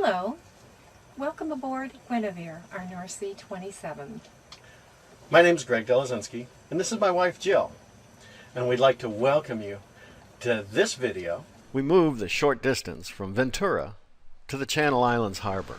Hello, welcome aboard Guenevere, our North Sea 27. My name is Greg Delezynski, and this is my wife Jill, and we'd like to welcome you to this video. We moved the short distance from Ventura to the Channel Islands Harbor.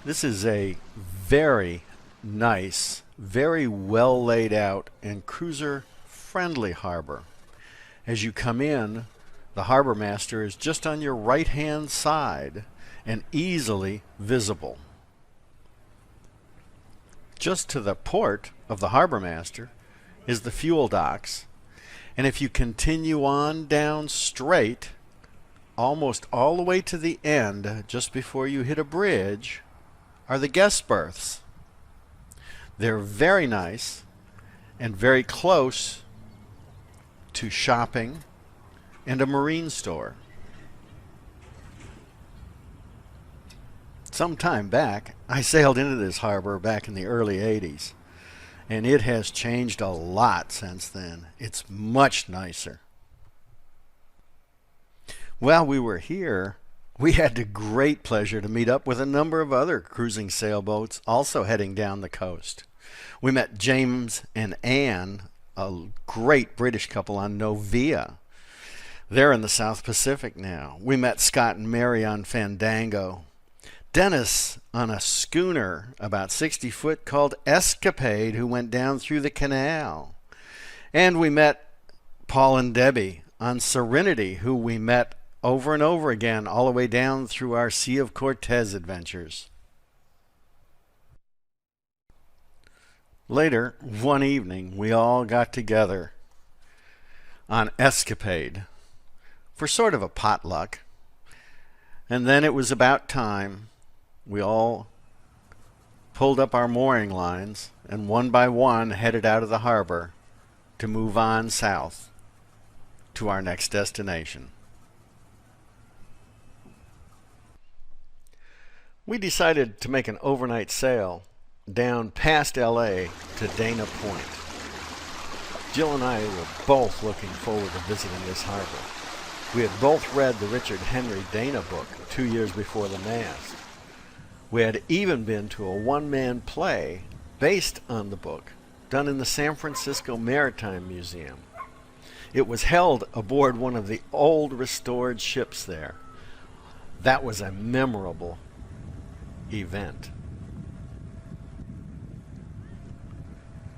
This is a very nice, very well laid out and cruiser friendly harbor. As you come in, the harbor master is just on your right hand side and easily visible. Just to the port of the harbor master is the fuel docks, and if you continue on down straight almost all the way to the end, just before you hit a bridge, are the guest berths. They're very nice and very close to shopping and a marine store. Some time back, I sailed into this harbor back in the early 80s, and it has changed a lot since then. It's much nicer. While we were here, we had the great pleasure to meet up with a number of other cruising sailboats also heading down the coast. We met James and Anne, a great British couple on Novia. They're in the South Pacific now. We met Scott and Mary on Fandango. Dennis on a schooner about 60 foot called Escapade, who went down through the canal. And we met Paul and Debbie on Serenity, who we met over and over again all the way down through our Sea of Cortez adventures. Later, one evening, we all got together on Escapade for sort of a potluck, and then it was about time. We all pulled up our mooring lines and one by one headed out of the harbor to move on south to our next destination. We decided to make an overnight sail down past LA to Dana Point. Jill and I were both looking forward to visiting this harbor. We had both read the Richard Henry Dana book 2 years before the mast. We had even been to a one-man play based on the book, done in the San Francisco Maritime Museum. It was held aboard one of the old restored ships there. That was a memorable event.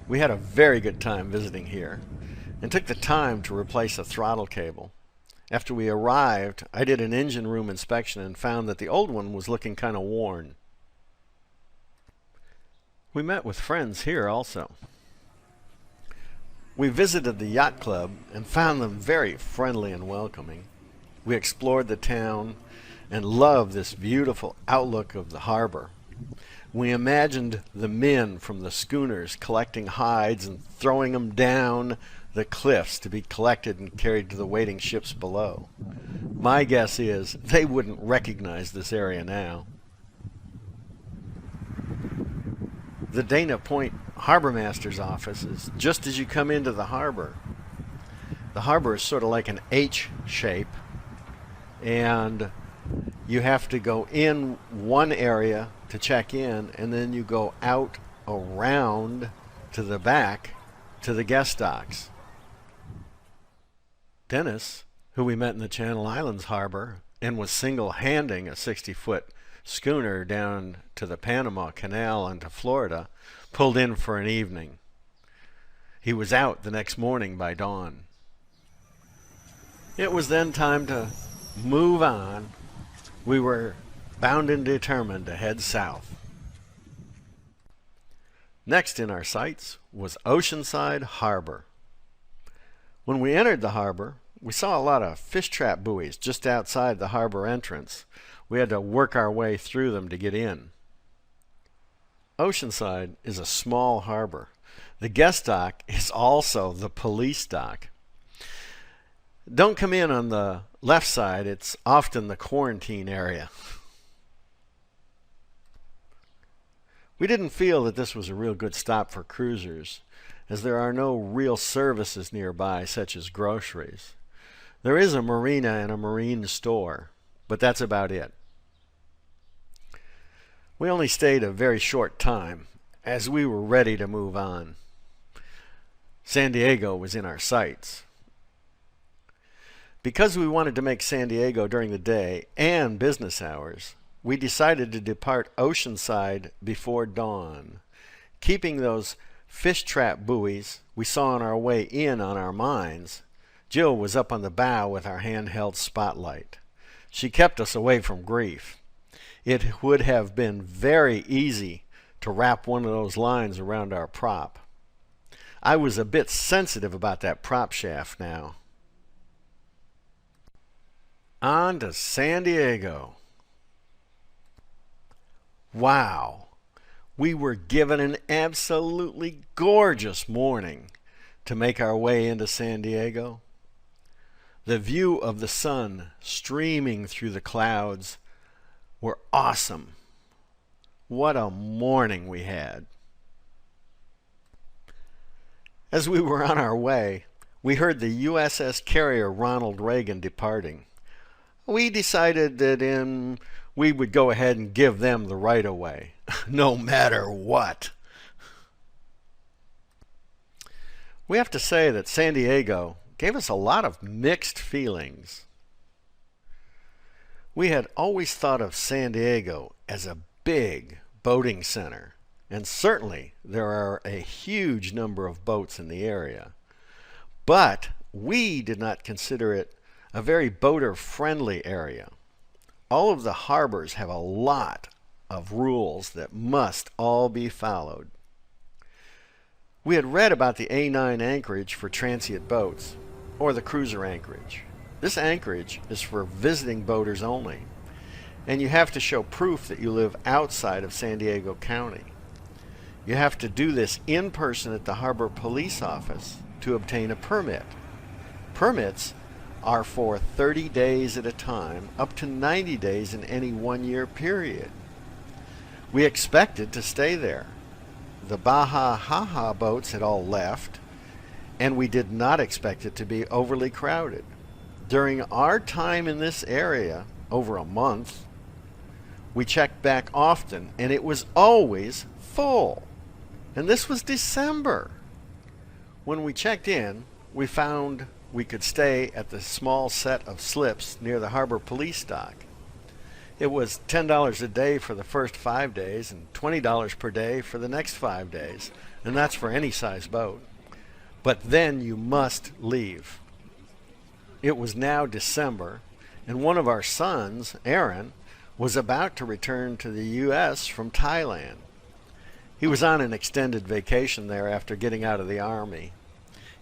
We had a very good time visiting here and took the time to replace a throttle cable. After we arrived, I did an engine room inspection and found that the old one was looking kind of worn. We met with friends here also. We visited the yacht club and found them very friendly and welcoming. We explored the town and loved this beautiful outlook of the harbor. We imagined the men from the schooners collecting hides and throwing them down the cliffs to be collected and carried to the waiting ships below. My guess is they wouldn't recognize this area now. The Dana Point Harbor Master's office is just as you come into the harbor. The harbor is sort of like an H shape, and you have to go in one area to check in, and then you go out around to the back to the guest docks. Dennis, who we met in the Channel Islands harbor and was single-handing a 60-foot schooner down to the Panama Canal and to Florida, pulled in for an evening. He was out the next morning by dawn. It was then time to move on. We were bound and determined to head south. Next in our sights was Oceanside Harbor. When we entered the harbor, we saw a lot of fish trap buoys just outside the harbor entrance. We had to work our way through them to get in. Oceanside is a small harbor. The guest dock is also the police dock. Don't come in on the left side. It's often the quarantine area. We didn't feel that this was a real good stop for cruisers, as there are no real services nearby, such as groceries. There is a marina and a marine store. but that's about it. We only stayed a very short time, as we were ready to move on. San Diego was in our sights. Because we wanted to make San Diego during the day and business hours, we decided to depart Oceanside before dawn, keeping those fish trap buoys we saw on our way in on our minds. Jill was up on the bow with our handheld spotlight. She kept us away from grief. It would have been very easy to wrap one of those lines around our prop. I was a bit sensitive about that prop shaft now. On to San Diego. Wow, we were given an absolutely gorgeous morning to make our way into San Diego. The view of the sun streaming through the clouds were awesome. What a morning we had. As we were on our way, we heard the USS carrier Ronald Reagan departing. We decided that we would go ahead and give them the right of way, no matter what. We have to say that San Diego gave us a lot of mixed feelings. We had always thought of San Diego as a big boating center, and certainly there are a huge number of boats in the area. But we did not consider it a very boater-friendly area. All of the harbors have a lot of rules that must all be followed. We had read about the A9 anchorage for transient boats, or the cruiser anchorage. This anchorage is for visiting boaters only, and you have to show proof that you live outside of San Diego County. You have to do this in person at the harbor police office to obtain a permit. Permits are for 30 days at a time, up to 90 days in any 1-year period. We expected to stay there. The Baja boats had all left, and we did not expect it to be overly crowded. During our time in this area, over a month, we checked back often, and it was always full. And this was December. When we checked in, we found we could stay at the small set of slips near the harbor police dock. It was $10 a day for the first 5 days and $20 per day for the next 5 days, and that's for any size boat. But then you must leave. It was now December, and one of our sons, Aaron, was about to return to the U.S. from Thailand. He was on an extended vacation there after getting out of the Army.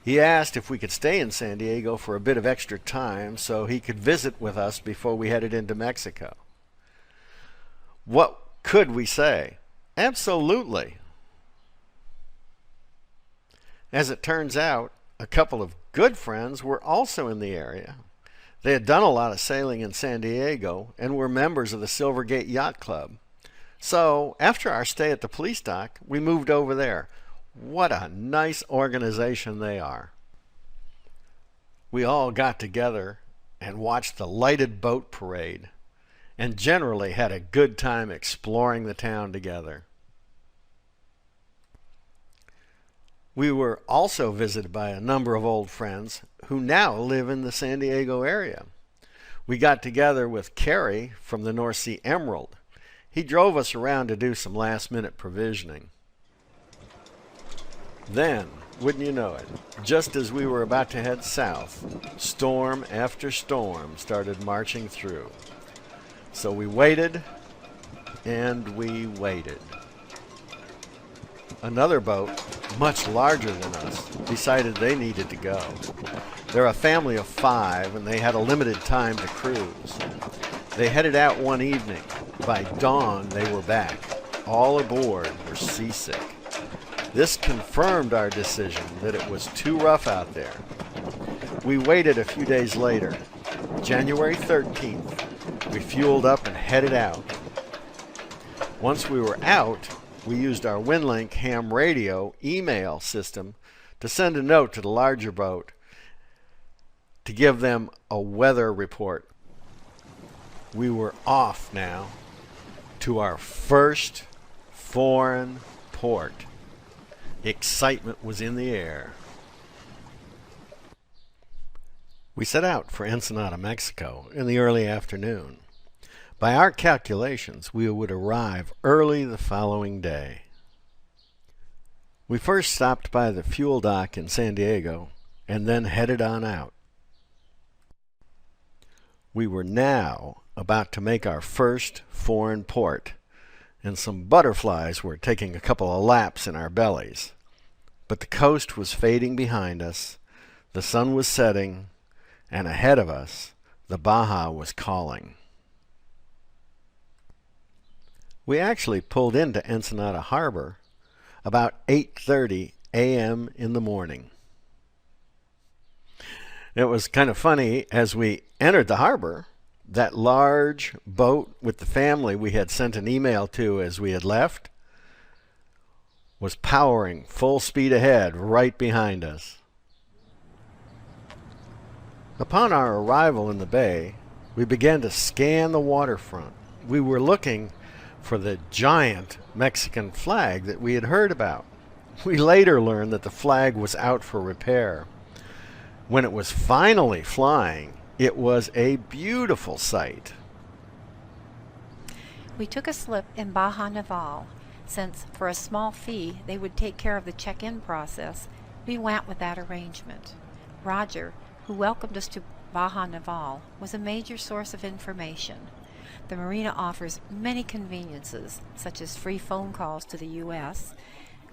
He asked if we could stay in San Diego for a bit of extra time so he could visit with us before we headed into Mexico. What could we say? Absolutely. As it turns out, a couple of good friends were also in the area. They had done a lot of sailing in San Diego and were members of the Silvergate Yacht Club. So after our stay at the police dock, we moved over there. What a nice organization they are. We all got together and watched the lighted boat parade and generally had a good time exploring the town together. We were also visited by a number of old friends who now live in the San Diego area. We got together with Kerry from the North Sea Emerald. He drove us around to do some last-minute provisioning. Then, wouldn't you know it, just as we were about to head south, storm after storm started marching through. So we waited, and we waited. Another boat, much larger than us, decided they needed to go. They're a family of 5, and they had a limited time to cruise. They headed out one evening. By dawn, they were back. All aboard were seasick. This confirmed our decision that it was too rough out there. We waited a few days later. January 13th, we fueled up and headed out. Once we were out, we used our WinLink ham radio email system to send a note to the larger boat to give them a weather report. we were off now to our first foreign port. Excitement was in the air. We set out for Ensenada, Mexico in the early afternoon. By our calculations, we would arrive early the following day. We first stopped by the fuel dock in San Diego and then headed on out. We were now about to make our first foreign port, and some butterflies were taking a couple of laps in our bellies. But the coast was fading behind us, the sun was setting, and ahead of us, the Baja was calling. We actually pulled into Ensenada Harbor about 8:30 a.m. in the morning. It was kind of funny, as we entered the harbor, that large boat with the family we had sent an email to as we had left was powering full speed ahead right behind us. Upon our arrival in the bay, we began to scan the waterfront. We were looking for the giant Mexican flag that we had heard about. We later learned that the flag was out for repair. When it was finally flying, it was a beautiful sight. We took a slip in Baja Naval, since for a small fee they would take care of the check-in process. We went with that arrangement. Roger, who welcomed us to Baja Naval, was a major source of information. The marina offers many conveniences, such as free phone calls to the U.S.,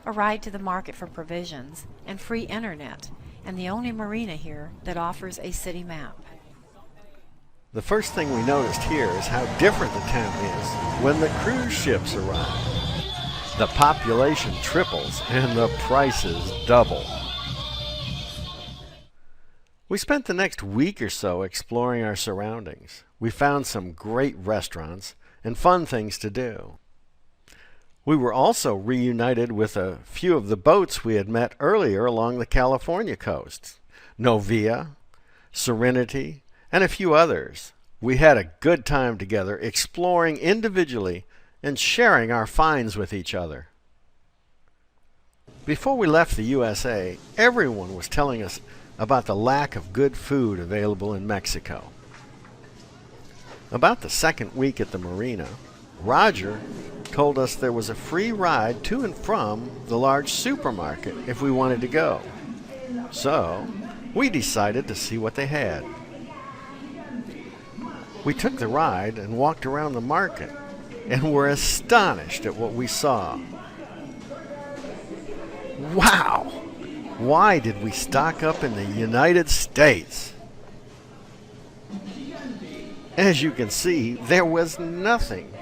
a ride to the market for provisions, and free internet, and the only marina here that offers a city map. The first thing we noticed here is how different the town is when the cruise ships arrive. The population triples and the prices double. We spent the next week or so exploring our surroundings. We found some great restaurants and fun things to do. We were also reunited with a few of the boats we had met earlier along the California coast. Novia, Serenity, and a few others. We had a good time together, exploring individually and sharing our finds with each other. Before we left the USA, everyone was telling us about the lack of good food available in Mexico. About the second week at the marina, Roger told us there was a free ride to and from the large supermarket if we wanted to go. So, we decided to see what they had. We took the ride and walked around the market and were astonished at what we saw. Wow! Why did we stock up in the United States? As you can see, there was nothing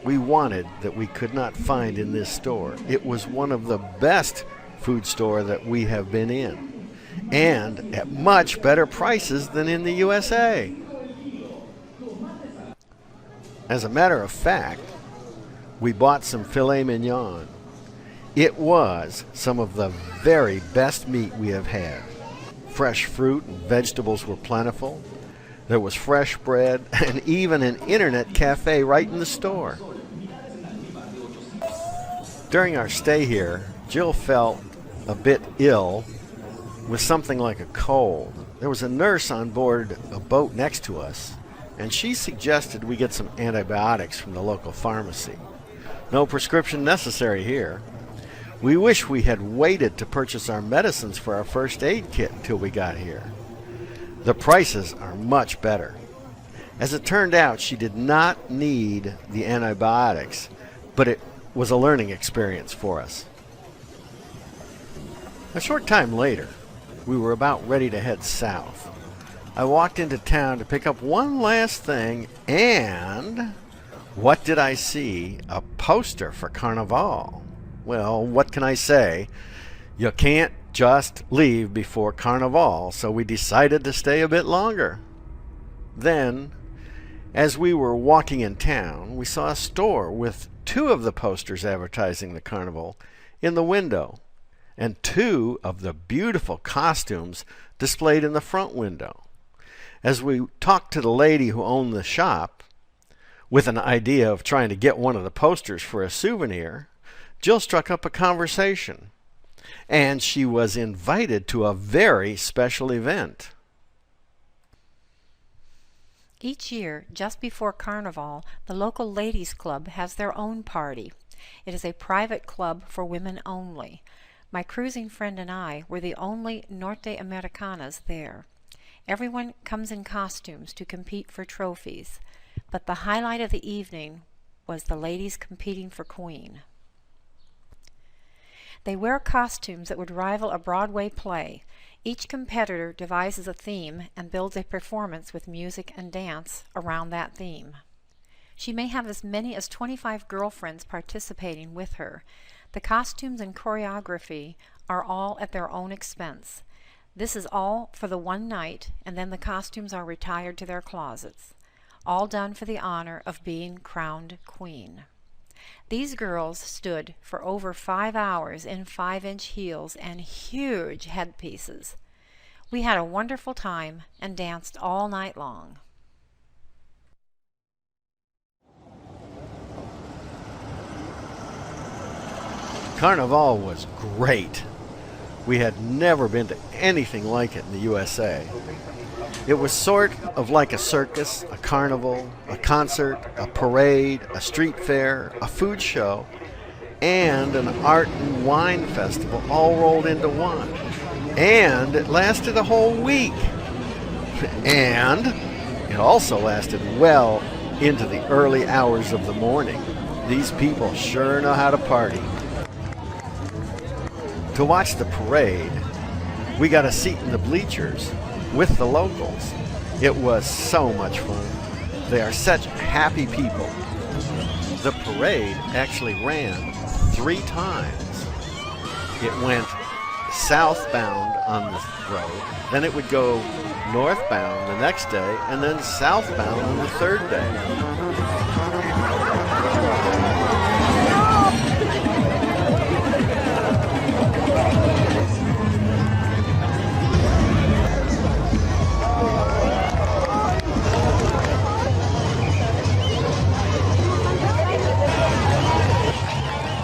we wanted that we could not find in this store. It was one of the best food stores that we have been in, and at much better prices than in the USA. As a matter of fact, we bought some filet mignon. It was some of the very best meat we have had. Fresh fruit and vegetables were plentiful. There was fresh bread and even an internet cafe right in the store. During our stay here, Jill felt a bit ill with something like a cold. There was a nurse on board a boat next to us, and she suggested we get some antibiotics from the local pharmacy. No prescription necessary here. We wish we had waited to purchase our medicines for our first aid kit until we got here. The prices are much better. As it turned out, she did not need the antibiotics, but it was a learning experience for us. A short time later, we were about ready to head south. I walked into town to pick up one last thing, and what did I see? A poster for Carnival. Well, what can I say? You can't just leave before Carnival, so we decided to stay a bit longer. Then, as we were walking in town, we saw a store with two of the posters advertising the carnival in the window, and two of the beautiful costumes displayed in the front window. As we talked to the lady who owned the shop, With an idea of trying to get one of the posters for a souvenir, Jill struck up a conversation, and she was invited to a very special event. Each year, just before Carnival, the local ladies' club has their own party. It is a private club for women only. My cruising friend and I were the only Norte Americanas there. Everyone comes in costumes to compete for trophies, but the highlight of the evening was the ladies competing for queen. They wear costumes that would rival a Broadway play. Each competitor devises a theme and builds a performance with music and dance around that theme. She may have as many as 25 girlfriends participating with her. The costumes and choreography are all at their own expense. This is all for the one night, and then the costumes are retired to their closets. All done for the honor of being crowned queen. These girls stood for over 5 hours in 5-inch heels and huge headpieces. We had a wonderful time and danced all night long. Carnival was great. We had never been to anything like it in the USA. It was sort of like a circus, a carnival, a concert, a parade, a street fair, a food show, and an art and wine festival all rolled into one. And it lasted a whole week. And it also lasted well into the early hours of the morning. These people sure know how to party. To watch the parade, we got a seat in the bleachers with the locals. It was so much fun. They are such happy people. The parade actually ran 3 times. It went southbound on the road, then it would go northbound the next day, and then southbound on the 3rd day.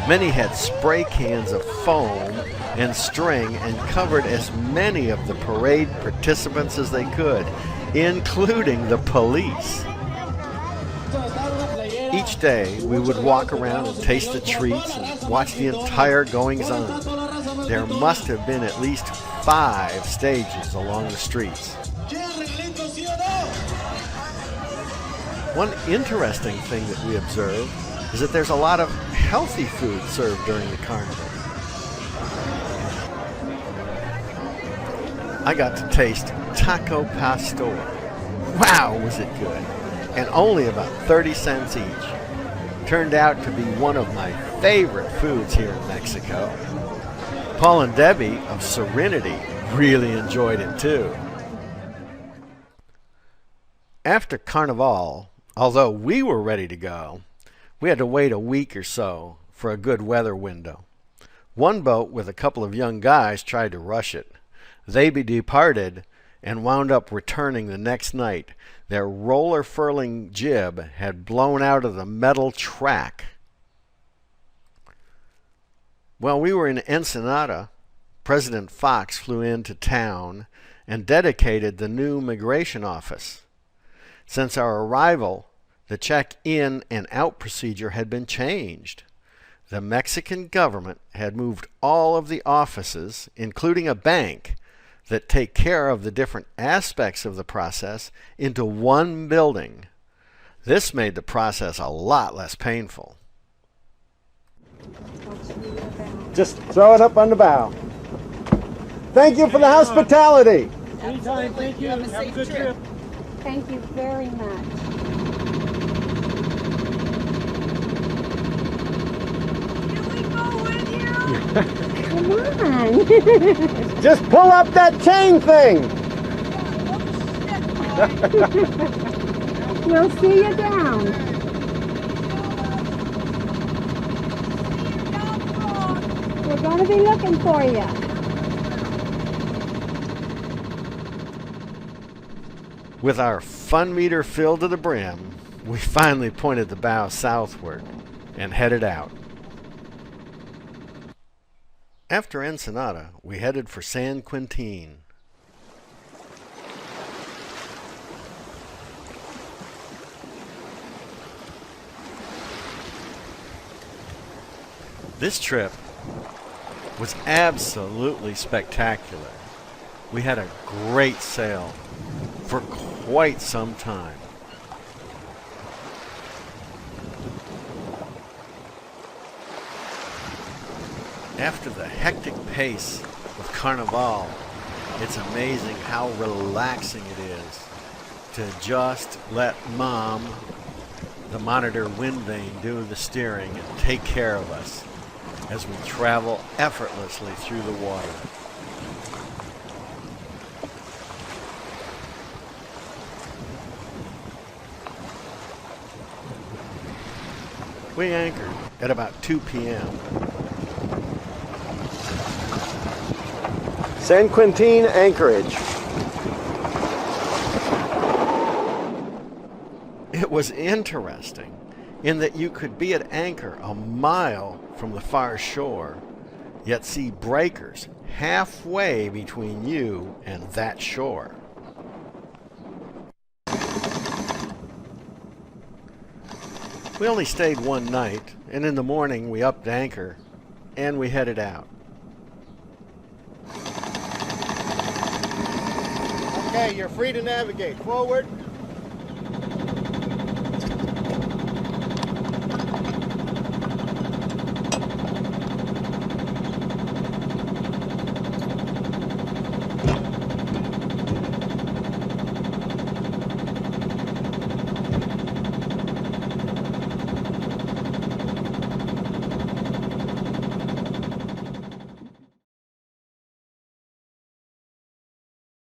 Many had spray cans of foam and string and covered as many of the parade participants as they could, including the police. Each day we would walk around and taste the treats and watch the entire goings-on. There must have been at least 5 stages along the streets. One interesting thing that we observed is that there's a lot of healthy food served during the carnival. I got to taste taco pastor. Wow, was it good! And only about 30 cents each. Turned out to be one of my favorite foods here in Mexico. Paul and Debbie of Serenity really enjoyed it too. After Carnival, although we were ready to go, we had to wait a week or so for a good weather window. One boat with a couple of young guys tried to rush it. They departed and wound up returning the next night. Their roller furling jib had blown out of the metal track. While we were in Ensenada, President Fox flew into town and dedicated the new immigration office. Since our arrival, the check-in and out procedure had been changed. The Mexican government had moved all of the offices, including a bank, that take care of the different aspects of the process into one building. This made the process a lot less painful. Just throw it up on the bow. Thank you for the hospitality. Anytime, thank you. Have a good trip. Thank you very much. Come on. Just pull up that chain thing. We'll see you down. We're going to be looking for you. With our fun meter filled to the brim, We finally pointed the bow southward and headed out. After Ensenada, we headed for San Quentin. This trip was absolutely spectacular. We had a great sail for quite some time. After the hectic pace of carnival, it's amazing how relaxing it is to just let Mom, the monitor wind vane, do the steering and take care of us as we travel effortlessly through the water. We anchored at about 2 p.m. San Quentin anchorage. It was interesting in that you could be at anchor a mile from the far shore, yet see breakers halfway between you and that shore. We only stayed one night, and in the morning we upped anchor and we headed out. Okay, you're free to navigate. Forward.